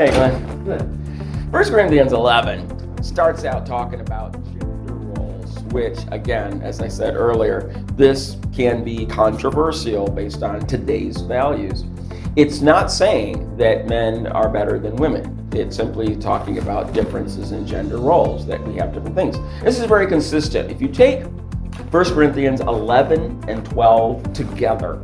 Hey, Glenn. Good. 1 Corinthians 11 starts out talking about gender roles, which, again, as I said earlier, this can be controversial based on today's values. It's not saying that men are better than women. It's simply talking about differences in gender roles, that we have different things. This is very consistent. If you take 1 Corinthians 11 and 12 together,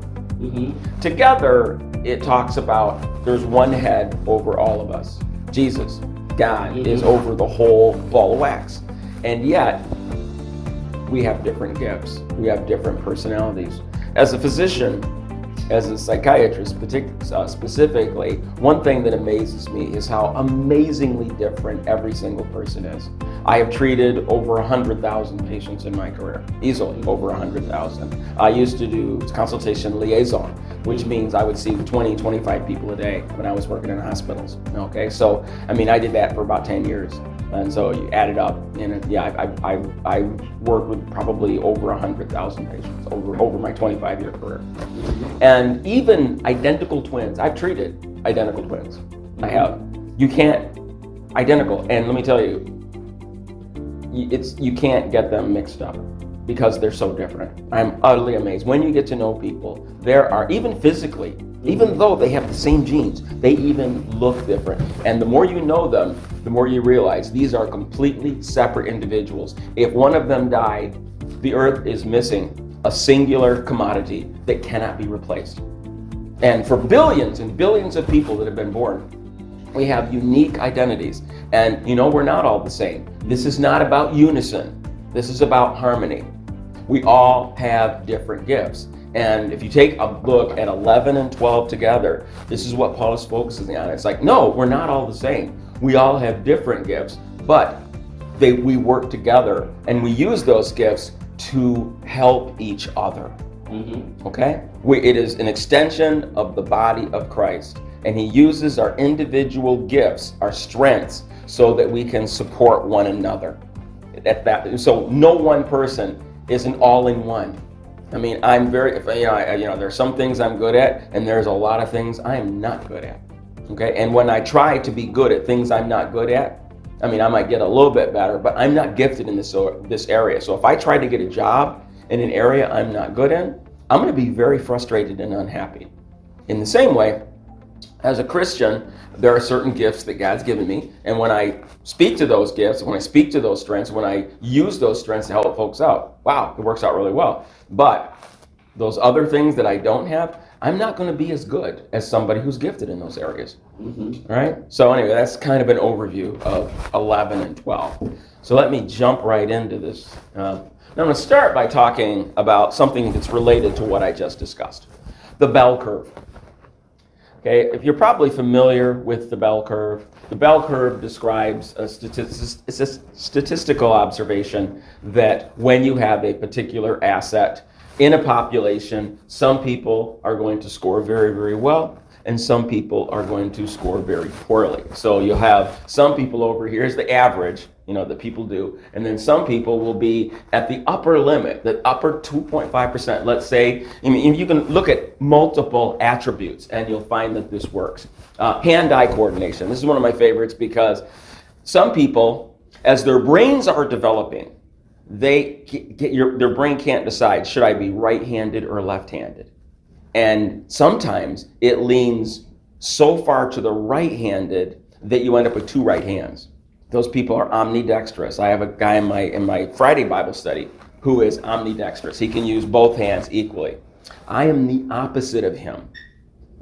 together it talks about there's one head over all of us. Jesus, God, is over the whole ball of wax. And yet, we have different gifts. We have different personalities. As a physician, as a psychiatrist specifically, one thing that amazes me is how amazingly different every single person is. I have treated over 100,000 patients in my career, easily over 100,000. I used to do consultation liaison, which means I would see 20, 25 people a day when I was working in hospitals. Okay, so I mean, I did that for about 10 years. And so you add it up, and I worked with probably over 100,000 patients over my 25-year career. And even identical twins, I've treated identical twins. I have. You can't, identical, and let me tell you, you can't get them mixed up because they're so different. I'm utterly amazed. When you get to know people, there are, even physically, even though they have the same genes, they even look different. And the more you know them, the more you realize these are completely separate individuals. If one of them died, the earth is missing a singular commodity that cannot be replaced. And for billions and billions of people that have been born, we have unique identities. And you know, we're not all the same. This is not about unison. This is about harmony. We all have different gifts. And if you take a look at 11 and 12 together, this is what Paul is focusing on. It's like, no, we're not all the same. We all have different gifts, but we work together and we use those gifts to help each other. Okay? It is an extension of the body of Christ. And he uses our individual gifts, our strengths, so that we can support one another. So no one person is an all-in-one. I mean, I'm very, there's some things I'm good at, and there's a lot of things I am not good at. Okay, and when I try to be good at things I'm not good at, I mean, I might get a little bit better, but I'm not gifted in this area. So if I try to get a job in an area I'm not good in, I'm going to be very frustrated and unhappy. In the same way, as a Christian, there are certain gifts that God's given me, and when I speak to those gifts, when I speak to those strengths, when I use those strengths to help folks out, wow, it works out really well. But those other things that I don't have, I'm not going to be as good as somebody who's gifted in those areas. All right? So anyway, that's kind of an overview of 11 and 12. So let me jump right into this. Now I'm going to start by talking about something that's related to what I just discussed, the bell curve. Okay, if you're probably familiar with the bell curve describes it's a statistical observation that when you have a particular asset in a population, some people are going to score very, very well, and some people are going to score very poorly. So you'll have some people over here, here's the average, that people do, and then some people will be at the upper limit, the upper 2.5%. Let's say, you can look at multiple attributes and you'll find that this works. Hand-eye coordination. This is one of my favorites because some people, as their brains are developing, their brain can't decide, should I be right-handed or left-handed? And sometimes it leans so far to the right-handed that you end up with two right hands. Those people are omnidextrous. I have a guy in my Friday Bible study who is omnidextrous. He can use both hands equally. I am the opposite of him.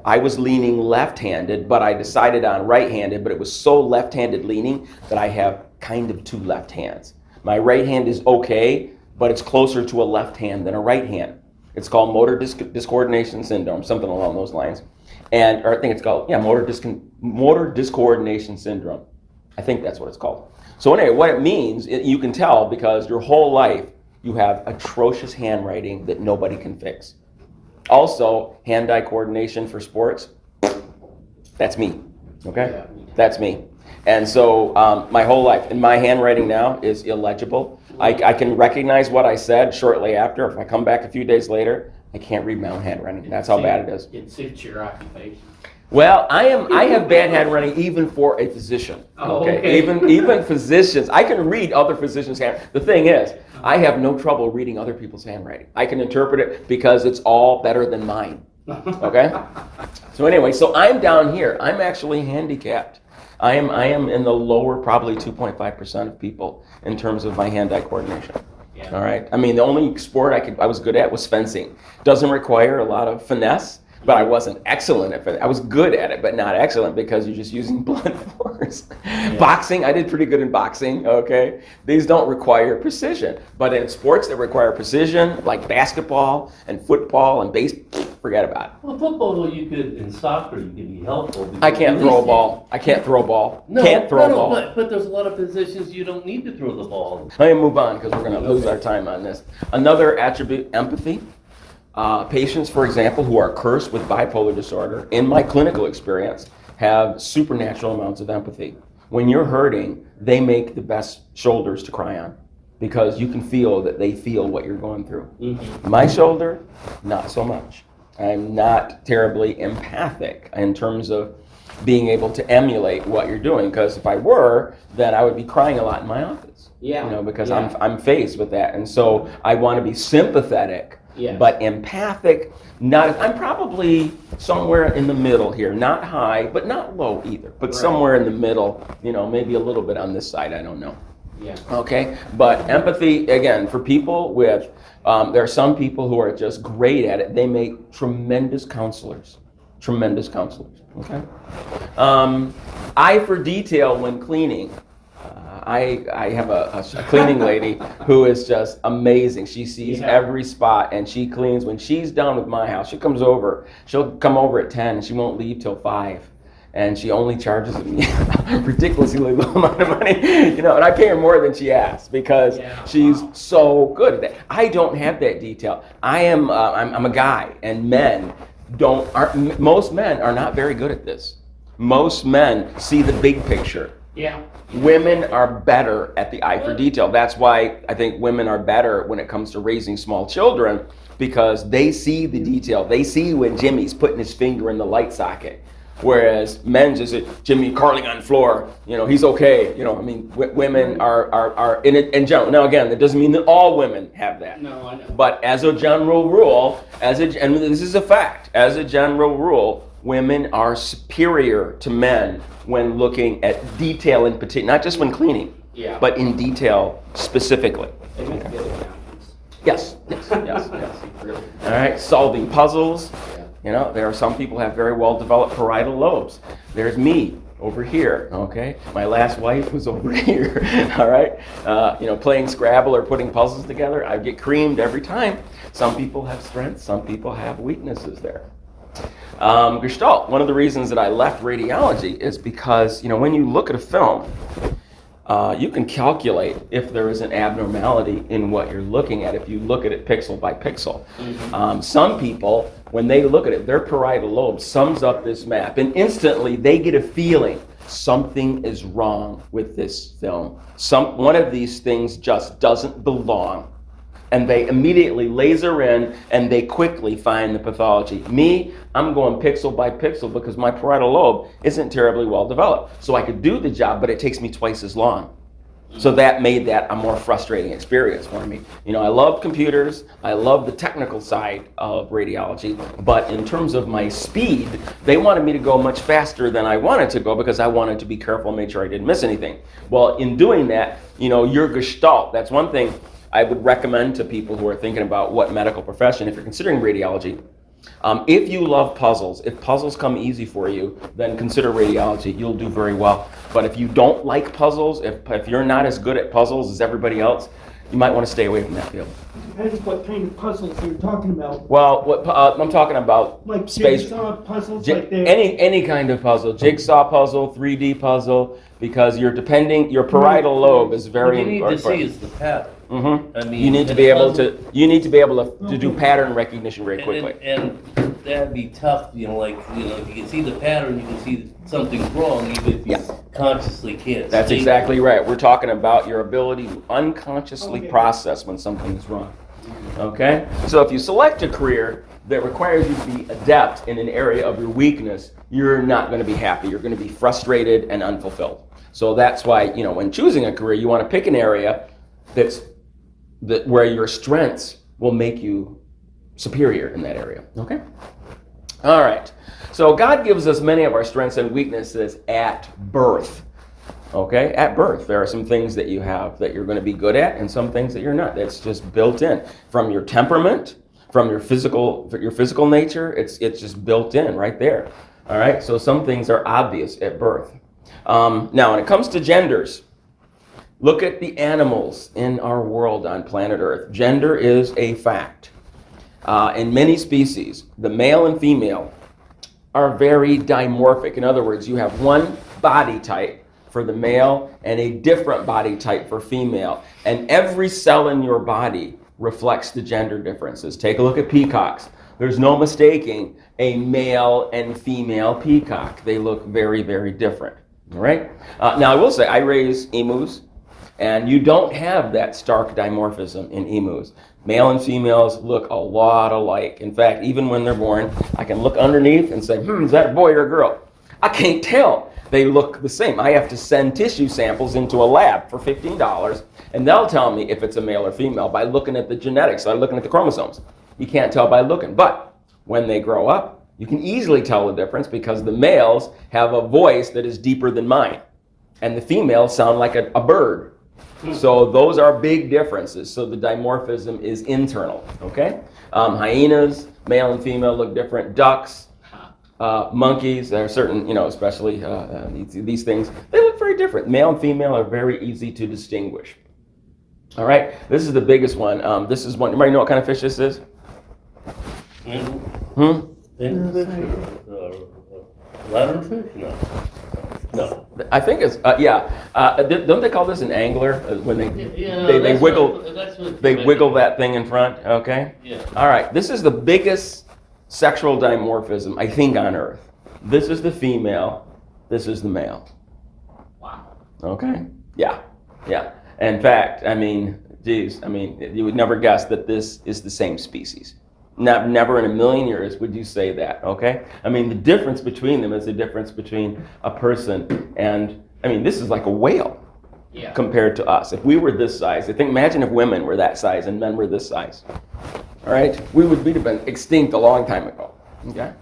I was leaning left-handed, but I decided on right-handed, but it was so left-handed leaning that I have kind of two left hands. My right hand is okay, but it's closer to a left hand than a right hand. It's called motor discoordination syndrome, something along those lines. Or I think it's called, motor discoordination syndrome. I think that's what it's called. So anyway, what it means, you can tell because your whole life you have atrocious handwriting that nobody can fix. Also, hand-eye coordination for sports, that's me, okay? Yeah. That's me. And so my whole life, and my handwriting now is illegible. I can recognize what I said shortly after. If I come back a few days later, I can't read my own handwriting. That's how bad it is. It suits your occupation. Well, I have bad handwriting even for a physician. Okay. Even physicians. I can read other physicians' handwriting. The thing is, I have no trouble reading other people's handwriting. I can interpret it because it's all better than mine. Okay? So anyway, so I'm down here. I'm actually handicapped. I am in the lower probably 2.5% of people in terms of my hand-eye coordination. Yeah. All right. I mean, the only sport I was good at was fencing. Doesn't require a lot of finesse, but I wasn't excellent at it. I was good at it, but not excellent because you're just using blunt force. Yeah. Boxing, I did pretty good in boxing. Okay. These don't require precision, but in sports that require precision, like basketball and football and baseball, forget about it. Well, football, though, in soccer, you can be helpful. I can't throw a ball. I can't throw a ball. Can't throw a ball. But there's a lot of positions you don't need to throw the ball. Let me move on because we're going to lose our time on this. Another attribute, empathy. Patients, for example, who are cursed with bipolar disorder, in my clinical experience, have supernatural amounts of empathy. When you're hurting, they make the best shoulders to cry on because you can feel that they feel what you're going through. Mm-hmm. My shoulder, not so much. I'm not terribly empathic in terms of being able to emulate what you're doing, because if I were, then I would be crying a lot in my office. Yeah. Because I'm faced with that, and so I want to be sympathetic, but empathic. I'm probably somewhere in the middle here, not high, but not low either, but somewhere in the middle. Maybe a little bit on this side. I don't know. Yeah. Okay. But empathy, again, for people with. There are some people who are just great at it. They make tremendous counselors. Okay. Eye for detail when cleaning. I have a cleaning lady who is just amazing. She sees every spot and she cleans. When she's done with my house, she'll come over at 10 and she won't leave till 5. And she only charges me a ridiculously low amount of money, and I pay her more than she asks because she's so good at that. I don't have that detail. I'm a guy, and most men are not very good at this. Most men see the big picture. Yeah. Women are better at the eye for detail. That's why I think women are better when it comes to raising small children, because they see the detail. They see when Jimmy's putting his finger in the light socket. Whereas men just say, Jimmy curling on the floor, he's okay. Women are in general. Now again, that doesn't mean that all women have that. No, I know. But as a general rule, and this is a fact, as a general rule, women are superior to men when looking at detail in particular, not just when cleaning, but in detail specifically. Okay. Yes. All right, solving puzzles. There are some people who have very well-developed parietal lobes. There's me over here, okay? My last wife was over here, all right? Playing Scrabble or putting puzzles together, I get creamed every time. Some people have strengths, some people have weaknesses there. Gestalt, one of the reasons that I left radiology is because, when you look at a film, you can calculate if there is an abnormality in what you're looking at if you look at it pixel by pixel. Mm-hmm. Some people, when they look at it, their parietal lobe sums up this map, and instantly they get a feeling something is wrong with this film. One of these things just doesn't belong. And they immediately laser in and they quickly find the pathology. Me, I'm going pixel by pixel because my parietal lobe isn't terribly well developed. So I could do the job, but it takes me twice as long. So that made that a more frustrating experience for me. I love computers, I love the technical side of radiology, but in terms of my speed, they wanted me to go much faster than I wanted to go because I wanted to be careful and make sure I didn't miss anything. Well, in doing that, your gestalt, that's one thing I would recommend to people who are thinking about what medical profession, if you're considering radiology. If you love puzzles, if puzzles come easy for you, then consider radiology. You'll do very well. But if you don't like puzzles, if you're not as good at puzzles as everybody else, you might want to stay away from that field. Depends what kind of puzzles you're talking about. Well, I'm talking about like space jigsaw puzzles, like that. Any kind of puzzle, jigsaw puzzle, 3D puzzle, because your parietal lobe is very important. What you need to see is the pattern. Mm-hmm. I mean, you need to be able to do pattern recognition very quickly. And that'd be tough, if you can see the pattern, you can see something's wrong, even if you consciously can't. That's exactly right. We're talking about your ability to unconsciously process when something is wrong. Okay? So if you select a career that requires you to be adept in an area of your weakness, you're not going to be happy. You're going to be frustrated and unfulfilled. So that's why, when choosing a career, you want to pick an area where your strengths will make you superior in that area. Okay? All right. So God gives us many of our strengths and weaknesses at birth. Okay? At birth, there are some things that you have that you're going to be good at and some things that you're not. That's just built in. From your temperament, from your physical nature, it's just built in right there. All right? So some things are obvious at birth. Now, when it comes to genders, look at the animals in our world on planet Earth. Gender is a fact. In many species, the male and female are very dimorphic. In other words, you have one body type for the male and a different body type for female. And every cell in your body reflects the gender differences. Take a look at peacocks. There's no mistaking a male and female peacock. They look very, very different. All right? Now, I will say, I raise emus, and you don't have that stark dimorphism in emus. Male and females look a lot alike. In fact, even when they're born, I can look underneath and say, is that a boy or a girl? I can't tell. They look the same. I have to send tissue samples into a lab for $15, and they'll tell me if it's a male or female by looking at the genetics, by looking at the chromosomes. You can't tell by looking. But when they grow up, you can easily tell the difference because the males have a voice that is deeper than mine, and the females sound like a bird. So those are big differences. So the dimorphism is internal, okay? Hyenas, male and female, look different. Ducks, monkeys, there are certain, especially these things, they look very different. Male and female are very easy to distinguish. All right, this is the biggest one. This is one, anybody know what kind of fish this is? Ladderfish? No. I think it's don't they call this an angler when they wiggle that thing in front? Okay. Yeah. All right. This is the biggest sexual dimorphism I think on Earth. This is the female. This is the male. Wow. Okay. Yeah. In fact, you would never guess that this is the same species. Never in a million years would you say that, okay? The difference between them is the difference between a person and, this is like a whale compared to us. If we were this size, imagine if women were that size and men were this size, all right? We'd have been extinct a long time ago, okay?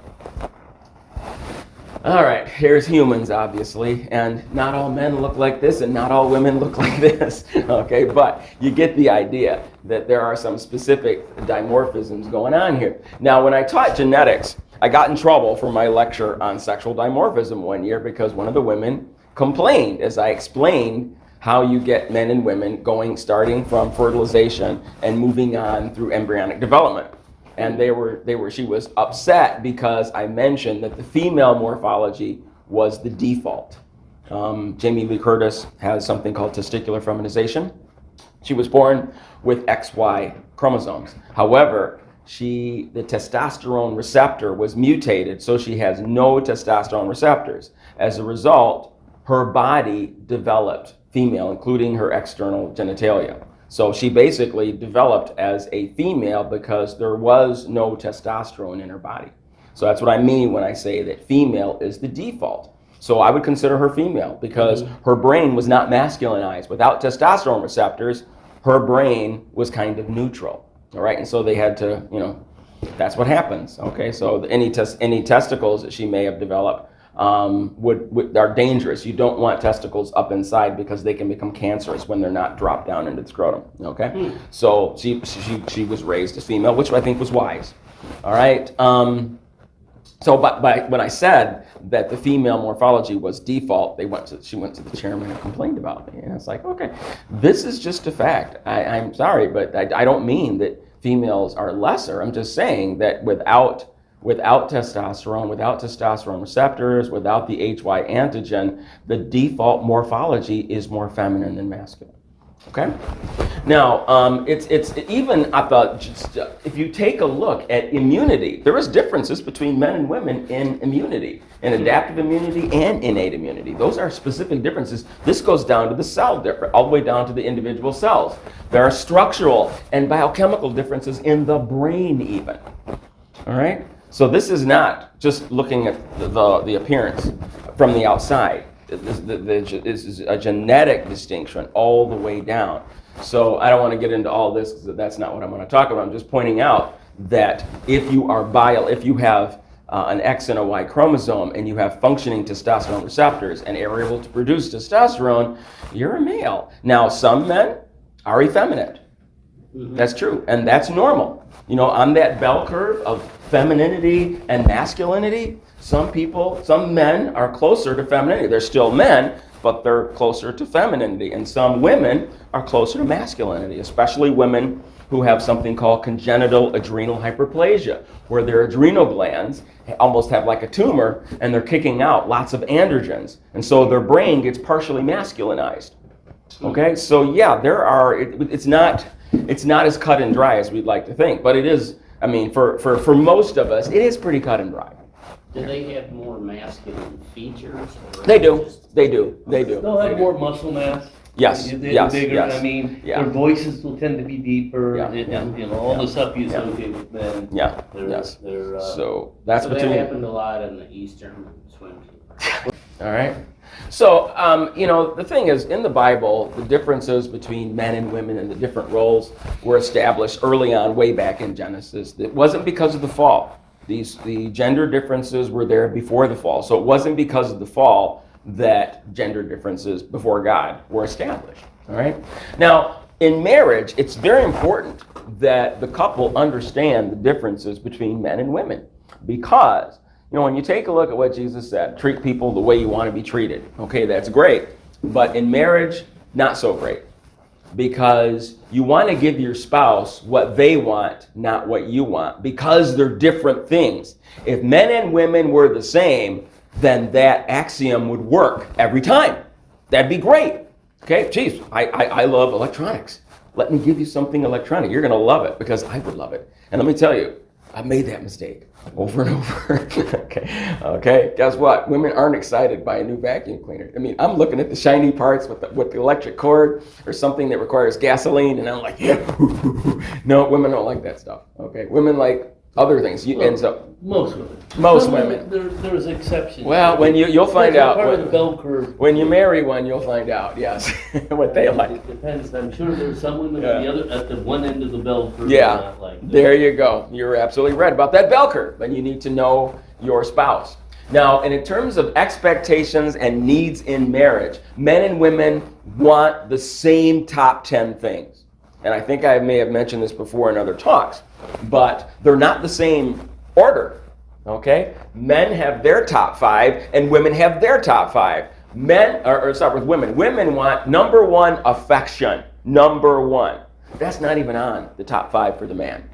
All right, here's humans, obviously, and not all men look like this and not all women look like this, okay? But you get the idea that there are some specific dimorphisms going on here. Now, when I taught genetics, I got in trouble for my lecture on sexual dimorphism one year because one of the women complained as I explained how you get men and women starting from fertilization and moving on through embryonic development. And she was upset because I mentioned that the female morphology was the default. Jamie Lee Curtis has something called testicular feminization. She was born with XY chromosomes. However, the testosterone receptor was mutated, so she has no testosterone receptors. As a result, her body developed female, including her external genitalia. So she basically developed as a female because there was no testosterone in her body. So that's what I mean when I say that female is the default. So I would consider her female because her brain was not masculinized. Without testosterone receptors, her brain was kind of neutral. All right, and so they had to, that's what happens. Okay, so any testicles that she may have developed are dangerous. You don't want testicles up inside because they can become cancerous when they're not dropped down into the scrotum. Okay, so she was raised as female, which I think was wise. All right. So, but when I said that the female morphology was default, she went to the chairman and complained about me, and it's like, okay, this is just a fact. I'm sorry, but I don't mean that females are lesser. I'm just saying that without testosterone receptors, without the HY antigen, the default morphology is more feminine than masculine. Okay? Now, it's even, I thought, if you take a look at immunity, there is differences between men and women in immunity, in adaptive immunity and innate immunity. Those are specific differences. This goes down to the cell difference, all the way down to the individual cells. There are structural and biochemical differences in the brain even. All right? So this is not just looking at the appearance from the outside. This is a genetic distinction all the way down. So I don't want to get into all this because that's not what I'm going to talk about. I'm just pointing out that if you have an X and a Y chromosome and you have functioning testosterone receptors and are able to produce testosterone, you're a male. Now, some men are effeminate. That's true, and that's normal. You know, on that bell curve of femininity and masculinity, some men are closer to femininity. They're still men, but they're closer to femininity. And some women are closer to masculinity, especially women who have something called congenital adrenal hyperplasia, where their adrenal glands almost have like a tumor and they're kicking out lots of androgens. And so their brain gets partially masculinized. Okay, so yeah, it's not as cut and dry as we'd like to think, but it is, I mean, for most of us, it is pretty cut and dry. Do they have more masculine features? They do. They'll have more muscle mass. Yes, They're yes, bigger. yes. I mean, Yeah. their voices will tend to be deeper. Yeah, And, you know, all the stuff you associate with men. Yeah, They're, yes. They're, So that's So what that you happened a lot in the Eastern swim team. All right. So, you know, the thing is, in the Bible, the differences between men and women and the different roles were established early on, way back in Genesis. It wasn't because of the fall. The gender differences were there before the fall. So it wasn't because of the fall that gender differences before God were established. All right. Now, in marriage, it's very important that the couple understand the differences between men and women, because you know, when you take a look at what Jesus said, treat people the way you want to be treated. Okay, that's great. But in marriage, not so great. Because you want to give your spouse what they want, not what you want, because they're different things. If men and women were the same, then that axiom would work every time. That'd be great. Okay, geez, I love electronics. Let me give you something electronic. You're going to love it because I would love it. And let me tell you, I've made that mistake over and over. Okay. Guess what? Women aren't excited by a new vacuum cleaner. I mean, I'm looking at the shiny parts with the electric cord or something that requires gasoline, and I'm like, yeah. No, women don't like that stuff. Okay. Women like other things. Most women. Most Some women. There's exceptions. Well, when you'll find That's out. part of the bell curve. When you marry one, you'll find out. Yes, what they like. It depends. I'm sure there's some women Yeah. at the one end of the bell curve. Yeah, Not like that. there you go. You're absolutely right about that bell curve, but you need to know your spouse. Now, and in terms of expectations and needs in marriage, men and women want the same top 10 things. And I think I may have mentioned this before in other talks, but they're not the same order. Okay? Men have their top 5 and women have their top 5. Or start with women. Women want number 1, affection. Number 1. That's not even on the top 5 for the man.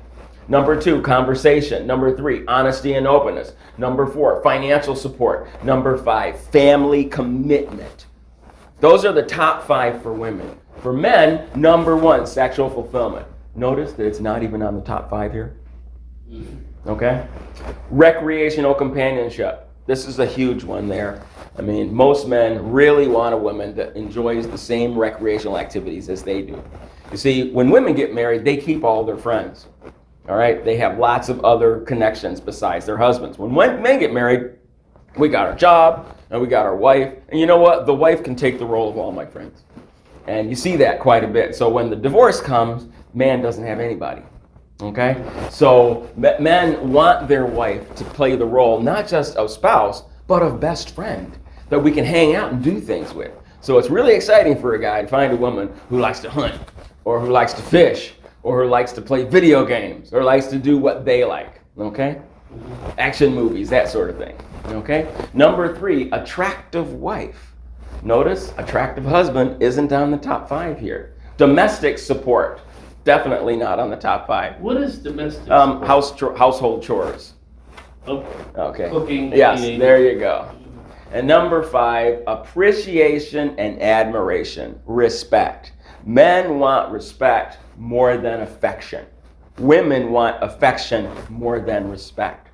Number 2, conversation. Number 3, honesty and openness. Number 4, financial support. Number 5, family commitment. Those are the top 5 for women. For men, number 1, sexual fulfillment. Notice that it's not even on the top 5 here. Okay? Recreational companionship. This is a huge one there. I mean, most men really want a woman that enjoys the same recreational activities as they do. You see, when women get married, they keep all their friends. All right? They have lots of other connections besides their husbands. When men get married, we got our job and we got our wife. And you know what? The wife can take the role of all my friends. And you see that quite a bit. So when the divorce comes, man doesn't have anybody. Okay? So men want their wife to play the role not just of spouse, but of best friend that we can hang out and do things with. So it's really exciting for a guy to find a woman who likes to hunt, or who likes to fish, or who likes to play video games, or likes to do what they like. Okay? Action movies, that sort of thing. Okay? Number 3, attractive wife. Notice, attractive husband isn't on the top 5 here. Domestic support. Definitely not on the top 5. What is domestic support? Household chores. Okay. Cooking. Yes, cleaning. there you go. And number 5, appreciation and admiration, respect. Men want respect more than affection. Women want affection more than respect.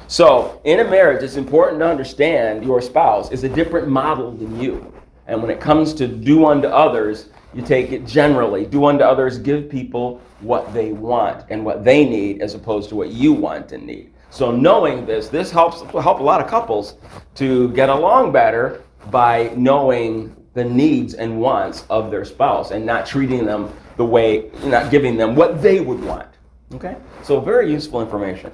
So, in a marriage, it's important to understand your spouse is a different model than you. And when it comes to do unto others, You take it generally. Do unto others, give people what they want and what they need as opposed to what you want and need. So knowing this help a lot of couples to get along better by knowing the needs and wants of their spouse and not treating them the way, not giving them what they would want. Okay? So very useful information.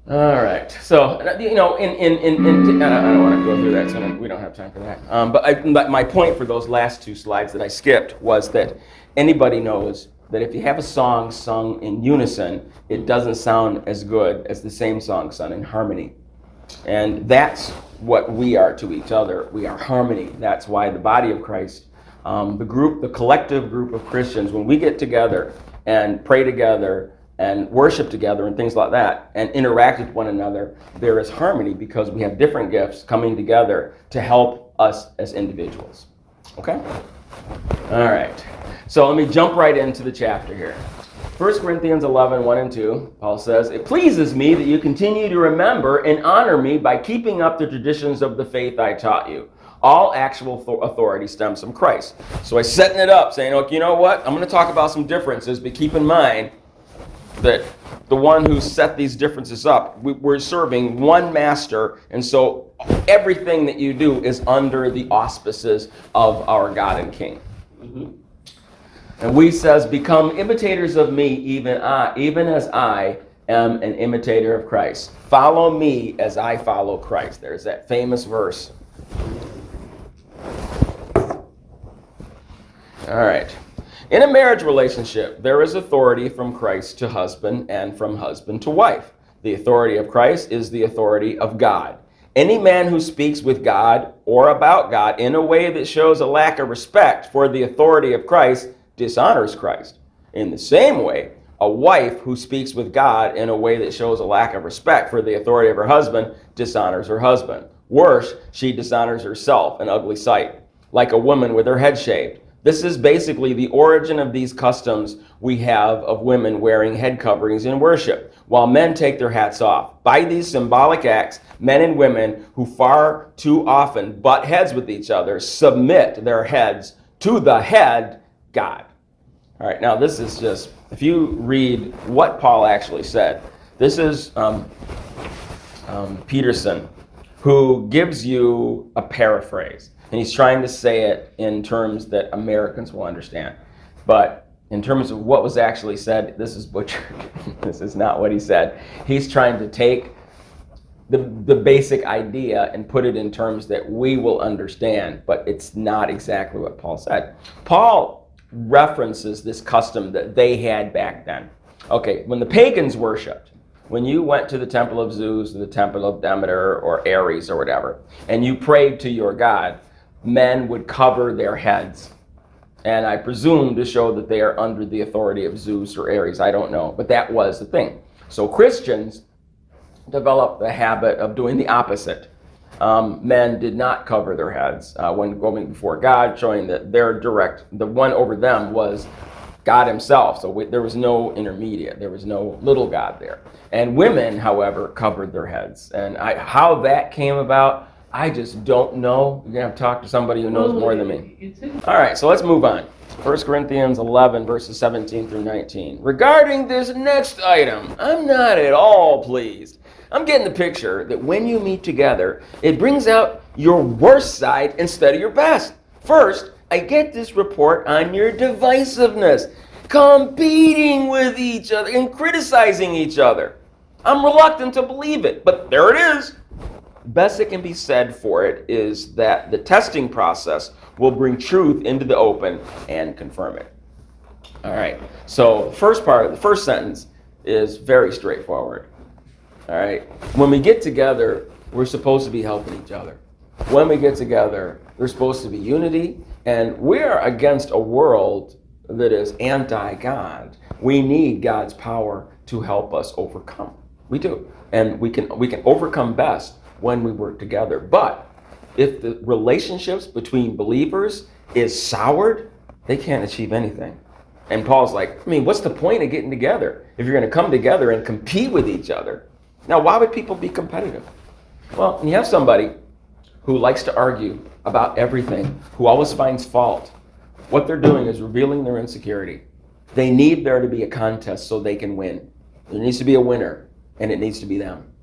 All right. So, I don't want to go through that, so we don't have time for that. But my point for those last two slides that I skipped was that anybody knows that if you have a song sung in unison, it doesn't sound as good as the same song sung in harmony. And that's what we are to each other. We are harmony. That's why the body of Christ, the collective group of Christians, when we get together and pray together and worship together and things like that and interact with one another, there is harmony because we have different gifts coming together to help us as individuals. Okay? All right. So let me jump right into the chapter here. 1 Corinthians 11, 1 and 2, Paul says, "It pleases me that you continue to remember and honor me by keeping up the traditions of the faith I taught you. All actual authority stems from Christ." So I'm setting it up, saying, okay, you know what? I'm going to talk about some differences, but keep in mind that the one who set these differences up, we're serving one master, and so everything that you do is under the auspices of our God and King. Mm-hmm. And we says, "Become imitators of me, even as I am an imitator of Christ. Follow me as I follow Christ." There's that famous verse. All right. In a marriage relationship, there is authority from Christ to husband and from husband to wife. The authority of Christ is the authority of God. Any man who speaks with God or about God in a way that shows a lack of respect for the authority of Christ dishonors Christ. In the same way, a wife who speaks with God in a way that shows a lack of respect for the authority of her husband dishonors her husband. Worse, she dishonors herself, an ugly sight, like a woman with her head shaved. This is basically the origin of these customs we have of women wearing head coverings in worship, while men take their hats off. By these symbolic acts, men and women who far too often butt heads with each other submit their heads to the head, God. All right, now this is just, if you read what Paul actually said, this is Peterson, who gives you a paraphrase. And he's trying to say it in terms that Americans will understand. But in terms of what was actually said, this is butchered. This is not what he said. He's trying to take the basic idea and put it in terms that we will understand, but it's not exactly what Paul said. Paul references this custom that they had back then. Okay, when the pagans worshipped, when you went to the temple of Zeus, or the temple of Demeter, or Ares, or whatever, and you prayed to your god, men would cover their heads. And I presume to show that they are under the authority of Zeus or Ares. I don't know. But that was the thing. So Christians developed the habit of doing the opposite. Men did not cover their heads when going before God, showing that the one over them was God himself. So there was no intermediate. There was no little god there. And women, however, covered their heads. And how that came about, I just don't know. You're going to have to talk to somebody who knows more than me. All right, so let's move on. 1 Corinthians 11, verses 17 through 19. Regarding this next item, I'm not at all pleased. I'm getting the picture that when you meet together, it brings out your worst side instead of your best. First, I get this report on your divisiveness, competing with each other and criticizing each other. I'm reluctant to believe it, but there it is. Best that can be said for it is that the testing process will bring truth into the open and confirm it. All right, so the first sentence is very straightforward. All right, when we get together, we're supposed to be helping each other. When we get together, there's supposed to be unity, and we're against a world that is anti-God. We need God's power to help us overcome. We do, and we can overcome best when we work together. But if the relationships between believers is soured, they can't achieve anything. And Paul's like, what's the point of getting together if you're going to come together and compete with each other? Now, why would people be competitive? Well, when you have somebody who likes to argue about everything, who always finds fault, what they're doing is revealing their insecurity. They need there to be a contest so they can win. There needs to be a winner, and it needs to be them.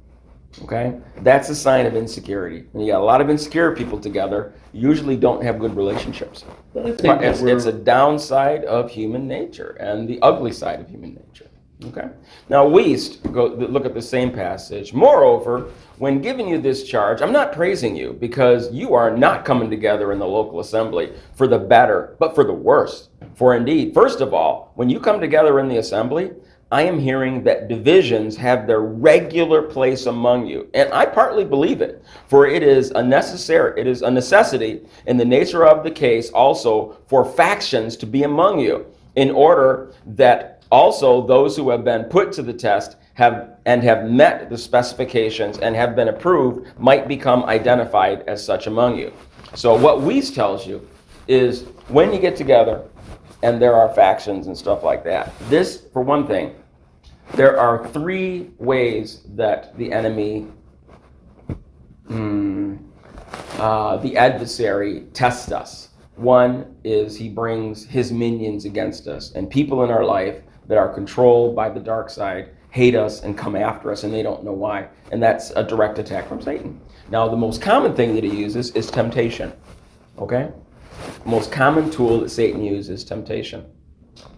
Okay? That's a sign of insecurity. When you got a lot of insecure people together, you usually don't have good relationships. It's a downside of human nature and the ugly side of human nature. Okay? Now, look at the same passage. Moreover, when giving you this charge, I'm not praising you because you are not coming together in the local assembly for the better, but for the worse. For indeed, first of all, when you come together in the assembly, I am hearing that divisions have their regular place among you. And I partly believe it, for it is a necessity in the nature of the case also for factions to be among you, in order that also those who have been put to the test have met the specifications and have been approved might become identified as such among you. So what Weiss tells you is when you get together and there are factions and stuff like that, this, for one thing, there are three ways that the enemy, the adversary, tests us. One is he brings his minions against us, and people in our life that are controlled by the dark side hate us and come after us, and they don't know why. And that's a direct attack from Satan. Now, the most common thing that he uses is temptation. Okay? The most common tool that Satan uses is temptation.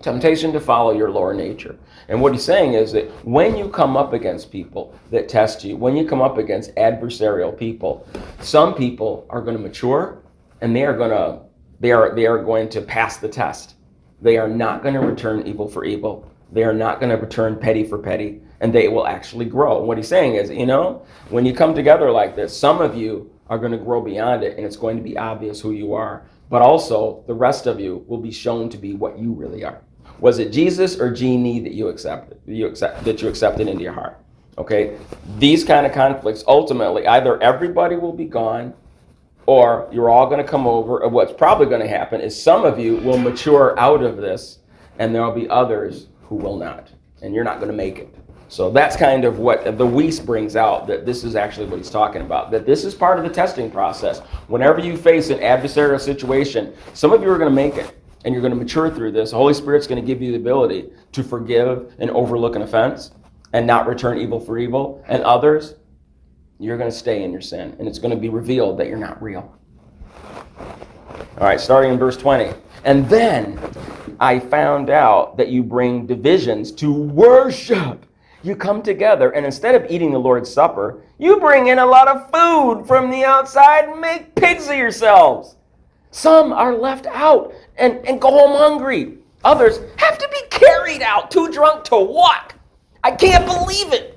Temptation to follow your lower nature. And what he's saying is that when you come up against people that test you, when you come up against adversarial people, some people are going to mature and they are going to pass the test. They are not going to return evil for evil. They are not going to return petty for petty, and they will actually grow. And what he's saying is, when you come together like this, some of you are going to grow beyond it, and it's going to be obvious who you are. But also, the rest of you will be shown to be what you really are. Was it Jesus or Genie that you accepted into your heart? Okay? These kind of conflicts, ultimately, either everybody will be gone, or you're all going to come over, or what's probably going to happen is some of you will mature out of this, and there will be others who will not, and you're not going to make it. So that's kind of what the Weiss brings out, that this is actually what he's talking about, that this is part of the testing process. Whenever you face an adversarial situation, some of you are going to make it, and you're going to mature through this. The Holy Spirit's going to give you the ability to forgive and overlook an offense and not return evil for evil, and others, you're going to stay in your sin, and it's going to be revealed that you're not real. All right, starting in verse 20. And then I found out that you bring divisions to worship. You come together, and instead of eating the Lord's Supper, you bring in a lot of food from the outside and make pigs of yourselves. Some are left out and go home hungry. Others have to be carried out, too drunk to walk. I can't believe it.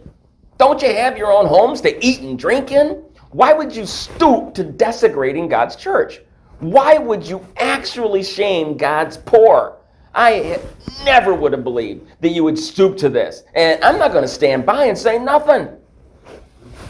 Don't you have your own homes to eat and drink in? Why would you stoop to desecrating God's church? Why would you actually shame God's poor? I never would have believed that you would stoop to this. And I'm not going to stand by and say nothing.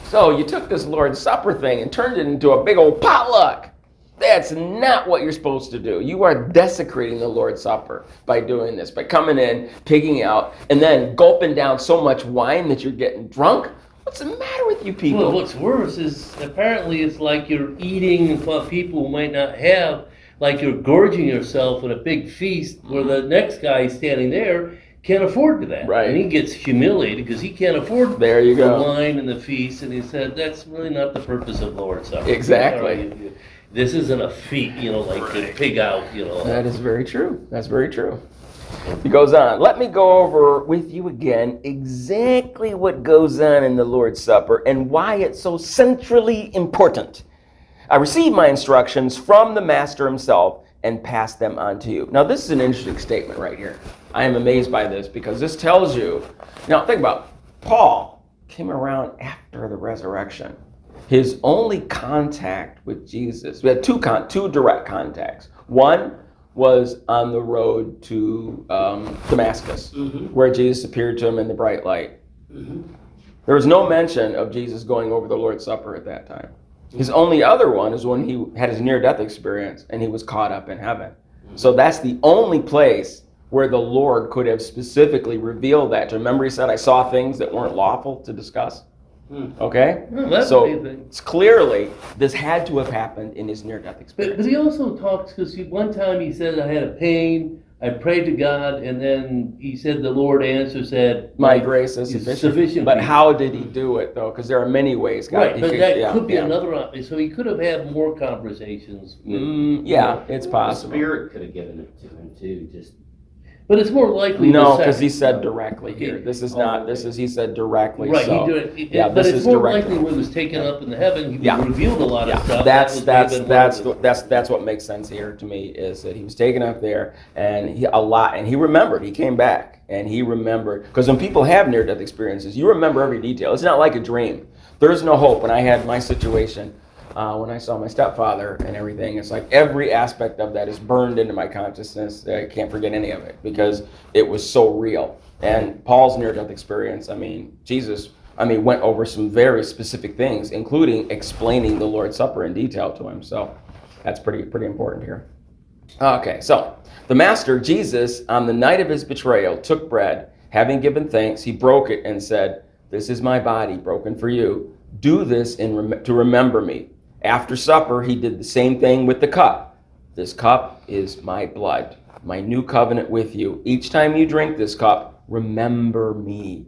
So you took this Lord's Supper thing and turned it into a big old potluck. That's not what you're supposed to do. You are desecrating the Lord's Supper by doing this, by coming in, pigging out, and then gulping down so much wine that you're getting drunk. What's the matter with you people? Well, what's worse is apparently it's like you're eating what people might not have, like you're gorging yourself in a big feast where the next guy standing there can't afford that. Right. And he gets humiliated because he can't afford there you the go. wine and the feast. And he said, that's really not the purpose of Lord's Supper. Exactly. This isn't a feat, like to pig out, That is very true. That's very true. He goes on, let me go over with you again exactly what goes on in the Lord's Supper and why it's so centrally important. I received my instructions from the Master himself and passed them on to you. Now, this is an interesting statement right here. I am amazed by this because this tells you, now think about it. Paul came around after the resurrection. His only contact with Jesus, we had two direct contacts. One was on the road to Damascus, where Jesus appeared to him in the bright light. There was no mention of Jesus going over the Lord's Supper at that time. His only other one is when he had his near-death experience and he was caught up in heaven. So that's the only place where the Lord could have specifically revealed that. Remember he said, I saw things that weren't lawful to discuss? Okay? Well, that's So amazing. it's clearly this had to have happened in his near-death But experience. he also talks, because one time he said, I had a pain, I prayed to God, and then he said the Lord answered, said, My grace is sufficient. But for you." how did he do it, though? Because there are many ways. God, Right, he but that yeah, could be yeah. another option. So he could have had more conversations with. Yeah, it's The possible. Spirit could have given it to him too, just. But it's more likely. No, the because he second. said directly here. Okay. This is not. This is he said directly. Right, So, he did it. yeah, But this it's is more directly. likely when it was taken up into heaven, he Yeah. revealed a lot of Yeah, stuff. that's what makes sense here to me is that he was taken up there and he remembered. He came back and he remembered, because when people have near-death experiences, you remember every detail. It's not like a dream. There's no hope. When I had my situation, when I saw my stepfather and everything, it's like every aspect of that is burned into my consciousness. I can't forget any of it because it was so real. And Paul's near-death experience, Jesus went over some very specific things, including explaining the Lord's Supper in detail to him. So that's pretty important here. Okay, so the Master, Jesus, on the night of his betrayal, took bread. Having given thanks, he broke it and said, "This is my body broken for you. Do this to remember me." After supper, he did the same thing with the cup. "This cup is my blood, my new covenant with you. Each time you drink this cup, remember me."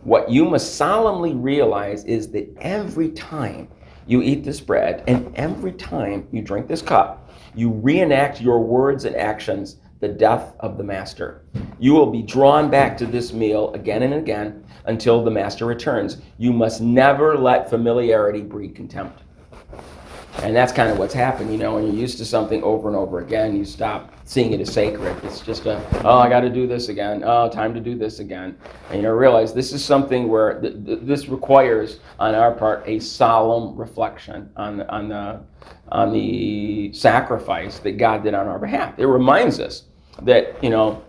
What you must solemnly realize is that every time you eat this bread and every time you drink this cup, you reenact your words and actions the death of the Master. You will be drawn back to this meal again and again until the Master returns. You must never let familiarity breed contempt. And that's kind of what's happened, when you're used to something over and over again, you stop seeing it as sacred. It's just I got to do this again. Oh, time to do this again. And realize this is something where this requires, on our part, a solemn reflection on the sacrifice that God did on our behalf. It reminds us that,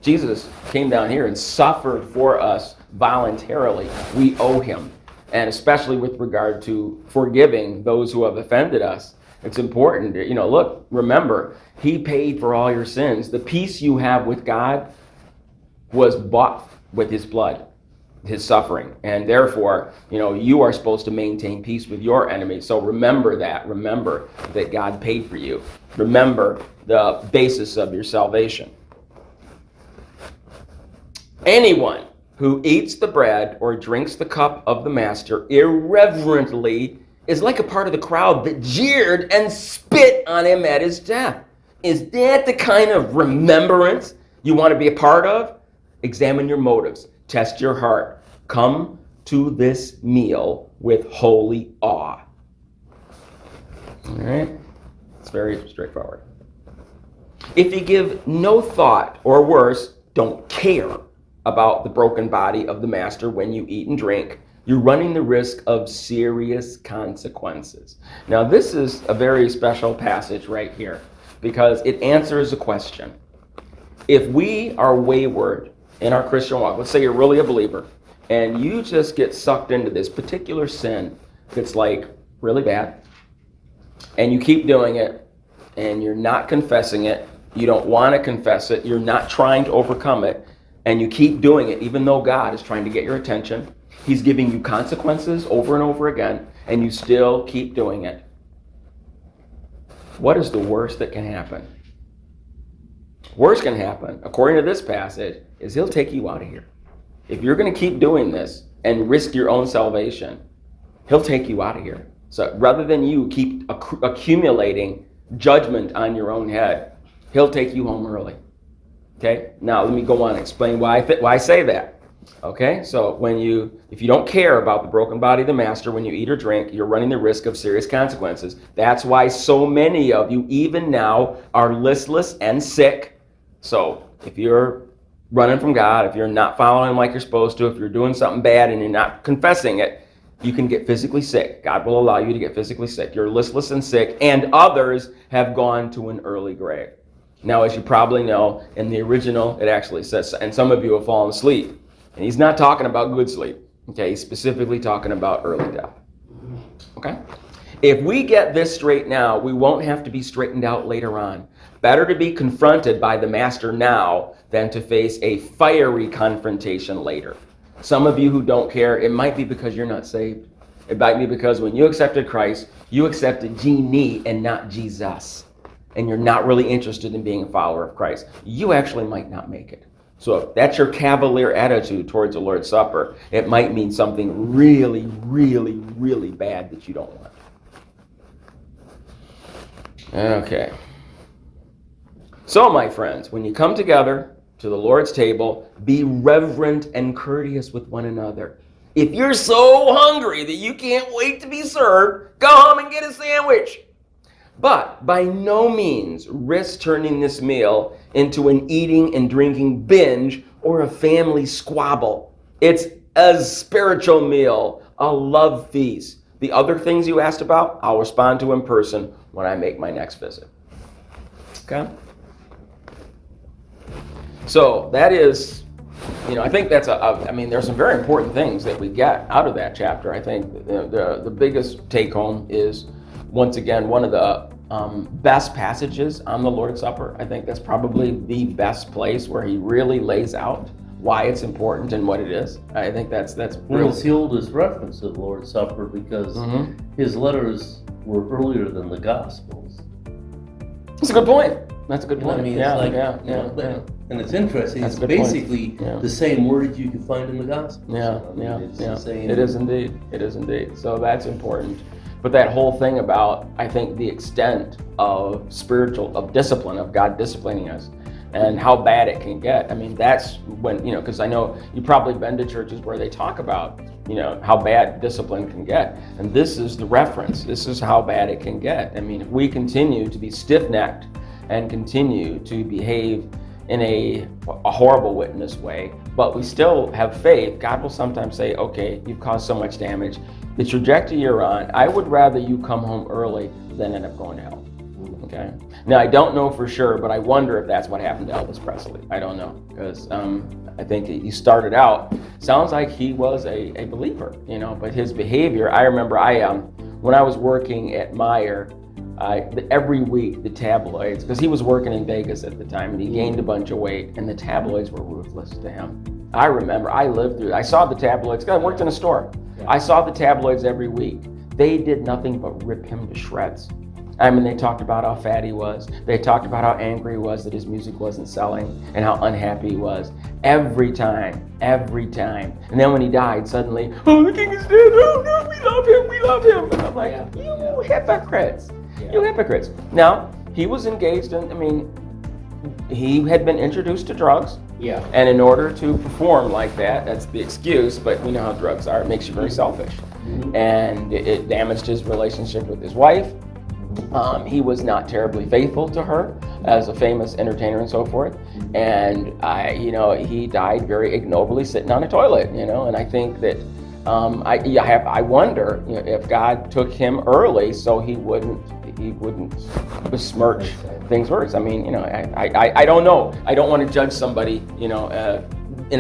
Jesus came down here and suffered for us voluntarily. We owe him. And especially with regard to forgiving those who have offended us, it's important. Look, remember, he paid for all your sins. The peace you have with God was bought with his blood, his suffering. And therefore, you are supposed to maintain peace with your enemies. So remember that. Remember that God paid for you. Remember the basis of your salvation. Anyone who eats the bread or drinks the cup of the Master irreverently is like a part of the crowd that jeered and spit on him at his death. Is that the kind of remembrance you want to be a part of? Examine your motives. Test your heart. Come to this meal with holy awe. All right? It's very straightforward. If you give no thought, or worse, don't care about the broken body of the Master when you eat and drink, you're running the risk of serious consequences. Now, this is a very special passage right here because it answers a question. If we are wayward in our Christian walk, let's say you're really a believer, and you just get sucked into this particular sin that's like really bad, and you keep doing it, and you're not confessing it, you don't want to confess it, you're not trying to overcome it, and you keep doing it even though God is trying to get your attention, he's giving you consequences over and over again, and you still keep doing it. What is the worst that can happen? Worst can happen, according to this passage, is he'll take you out of here. If you're going to keep doing this and risk your own salvation, he'll take you out of here. So rather than you keep accumulating judgment on your own head, he'll take you home early. Okay, now let me go on and explain why I say that. Okay, so if you don't care about the broken body of the Master when you eat or drink, you're running the risk of serious consequences. That's why so many of you, even now, are listless and sick. So if you're running from God, if you're not following him like you're supposed to, if you're doing something bad and you're not confessing it, you can get physically sick. God will allow you to get physically sick. You're listless and sick, and others have gone to an early grave. Now, as you probably know, in the original, it actually says, and some of you have fallen asleep. And he's not talking about good sleep. Okay, he's specifically talking about early death. Okay? If we get this straight now, we won't have to be straightened out later on. Better to be confronted by the Master now than to face a fiery confrontation later. Some of you who don't care, it might be because you're not saved. It might be because when you accepted Christ, you accepted Genie and not Jesus. And you're not really interested in being a follower of Christ. You actually might not make it. So if that's your cavalier attitude towards the Lord's Supper, it might mean something really, really, really bad that you don't want. Okay. So, my friends, when you come together to the Lord's table, be reverent and courteous with one another. If you're so hungry that you can't wait to be served, go home and get a sandwich. But by no means risk turning this meal into an eating and drinking binge or a family squabble. It's a spiritual meal, a love feast. The other things you asked about, I'll respond to in person when I make my next visit. Okay? So that is, I think that's there's some very important things that we get out of that chapter. I think the biggest take home is, once again, one of the best passages on the Lord's Supper. I think that's probably the best place where he really lays out why it's important and what it is. I think that's Well, it's the oldest reference to the Lord's Supper because his letters were earlier than the Gospels. That's a good point. That's a good point. And it's interesting. That's It's a good point. basically the same words you can find in the Gospels. It's the same. It is indeed. It is indeed. So that's important. But that whole thing about, I think, the extent of discipline, of God disciplining us, and how bad it can get. I mean, that's when, because I know you've probably been to churches where they talk about, how bad discipline can get. And this is the reference. This is how bad it can get. I mean, if we continue to be stiff-necked and continue to behave in a horrible witness way, but we still have faith, God will sometimes say, okay, you've caused so much damage. The trajectory you're on, I would rather you come home early than end up going to hell. Okay. Now, I don't know for sure, but I wonder if that's what happened to Elvis Presley. I don't know, because I think he started out, sounds like he was a believer, but his behavior, I remember when I was working at Meyer, every week the tabloids, because he was working in Vegas at the time, and he gained a bunch of weight, and the tabloids were ruthless to him. I remember, I saw the tabloids, because I worked in a store. I saw the tabloids every week. They did nothing but rip him to shreds. I mean, they talked about how fat he was. They talked about how angry he was that his music wasn't selling and how unhappy he was. Every time. And then when he died, suddenly, oh, the king is dead. Oh, no, we love him. And I'm like, you hypocrites. You hypocrites. Now, he was engaged in, he had been introduced to drugs. Yeah. And in order to perform like that, that's the excuse, but we know how drugs are. It makes you very selfish. And it damaged his relationship with his wife. He was not terribly faithful to her as a famous entertainer and so forth. And he died very ignobly sitting on a toilet, and I think that I wonder if God took him early so he wouldn't besmirch things worse. I mean, I don't know. I don't want to judge somebody, in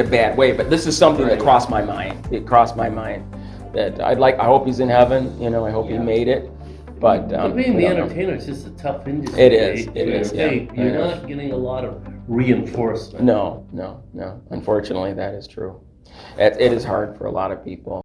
a bad way, but this is something that crossed my mind. It crossed my mind that I hope he's in heaven, I hope he made it. But being the entertainer is just a tough industry. It is. You're not getting a lot of reinforcement. No. Unfortunately, that is true. It is hard for a lot of people.